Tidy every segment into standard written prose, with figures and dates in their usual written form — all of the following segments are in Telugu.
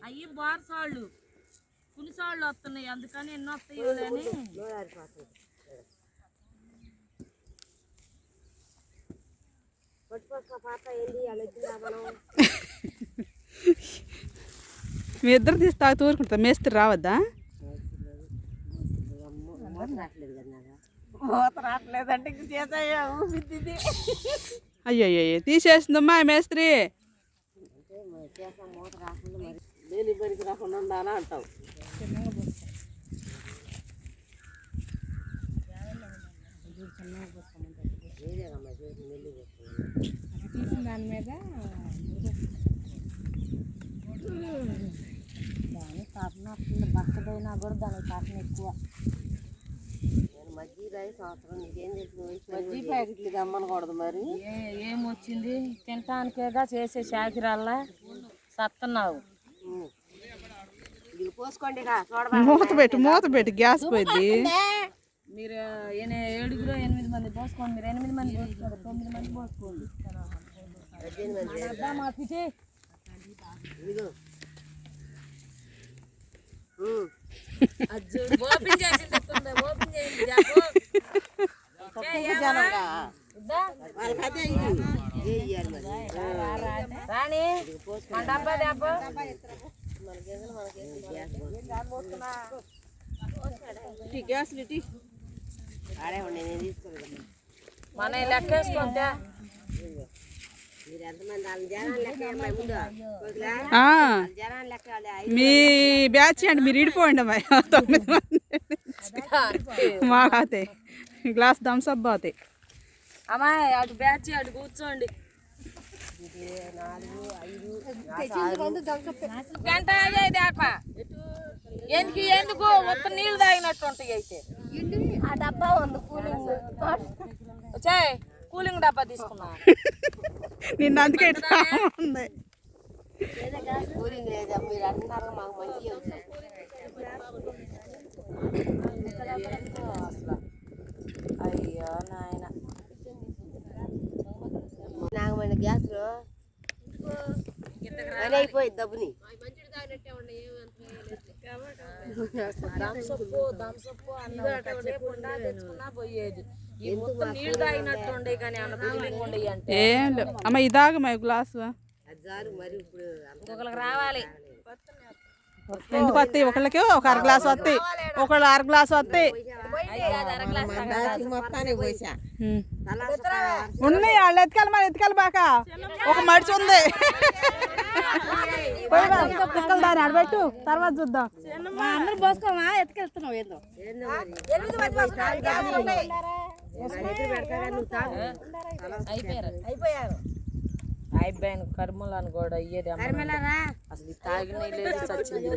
అయ్యి బారసాళ్ళు పులిసాళ్ళు వస్తున్నాయి అందుకని ఎన్నో వస్తాయో అని మీ ఇద్దరు తీసి తాగుతూ ఊరుకుంటా మేస్త్రి రావద్దా రావట్లేదంటే అయ్యో తీసేసిందమ్మా మేస్త్రి దేని పనికి రాకుండా ఉండాలా అంటావు తీసిన దాని మీద దాని కాటన వస్తుంది బక్కదైనా కూడా దానికి కాటన ఎక్కువ మజ్జి రైస్ సంవత్సరం నీకేం తెలిసిన మజ్జి ప్యాకెట్లు గమ్మనకూడదు మరి ఏమొచ్చింది తినటానికేగా చేసే షాకిరాల్లా సత్తన్నావు పోసుకోండి మూత పెట్టి గ్యాస్ పోయింది మీరు 7 8 మంది పోసుకోండి మీరు 8 మంది పోసుకోండి 9 మంది పోసుకోండి ఓపెన్ చేసింది రాణి డబ్బా దెబ్బ గ్యాస్ మన లెక్కేసుకుంటా మీ బ్యాచ్ అండి మీరు ఇడిపోండి అమ్మాయి 9 మంది మాకతే గ్లాస్ థమ్స్అప్ అవుతాయి అమ్మాయి అటు బ్యాచ్ అటు కూర్చోండి గంట ఎందుకు ఒక్క నీళ్ళు తాగినట్టు ఉంటాయి అయితే ఆ డబ్బా ఉంది కూలింగ్ కూలింగ్ డబ్బా తీసుకున్నా నిన్న అందుకే ఉంది కూలింగ్ లేదా మీరు అంటున్నారు మాకు మంచిగా అసలు అయ్యో నాయన నాగమైన గ్యాస్లో పని అయిపోయింది డబ్బుని దంసప్పు తెచ్చుకున్నా పోయేది నీళ్ళు తాగినట్టు ఉండే కానీ అన్న కూలింగ్ ఉండే అంటే ఏం అమ్మ ఇదాగమ్మా గ్లాసు ఇంకొకరికి రావాలి ఎందుకు వస్తాయి ఒకళ్ళకి ఒక అర గ్లాస్ వస్తాయి ఒకళ్ళు అర గ్లాస్ వస్తాయి ఉన్నాయి వాళ్ళు ఎత్తుకాలి మరి ఎత్తుకాలి బాక ఒక మడిచి ఉంది దాన్ని అడబెట్టు తర్వాత చూద్దాం అందరూ పోసుకోమా ఎత్తుకెళ్తున్నావు ఏదో అయిపోయారు అయిపోయాను కర్మలను కూడా అయ్యేది అసలు తాగిన లేదు చచ్చింది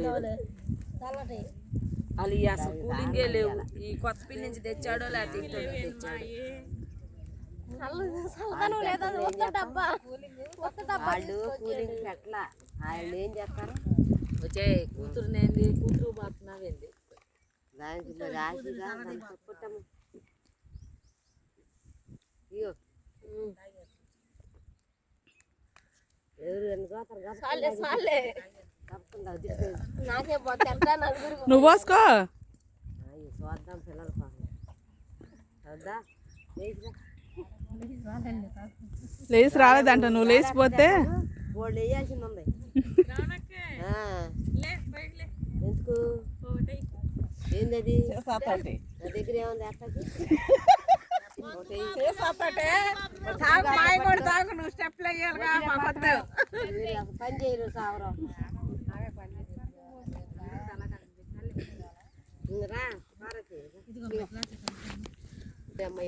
అది అసలు కూలింగే లేవు ఈ కొత్త పిల్లి నుంచి తెచ్చాడో లేకపోతే తెచ్చాడు ఏం చేస్తారు వచ్చే కూతురునేంది కూతురు మాత్రమేంది దానికి నువ్వు పోసుకో చూద్దాం పిల్లలు లేచి రాలేదంట నువ్వు లేచిపోతే వాళ్ళు వేయాల్సింది ఉంది ఎందుకు ఏంది అది నా దగ్గర ఏముంది పని చేయరు సావరం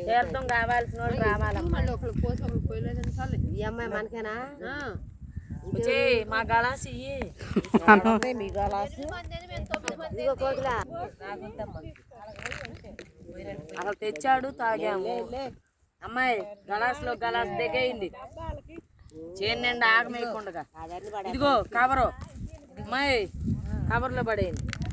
తీర్థం కావాల్సిన వాళ్ళు రావాలమ్మా ఈ అమ్మాయి మనకేనా మా గలాసి మీ గలాసు అసలు తెచ్చాడు తాగాము అమ్మాయి గలాసులో గలాస్ దిగయింది చేను నిండా ఆగమేయకుండా ఇదిగో కవరు అమ్మాయి కవర్లో పడేయండి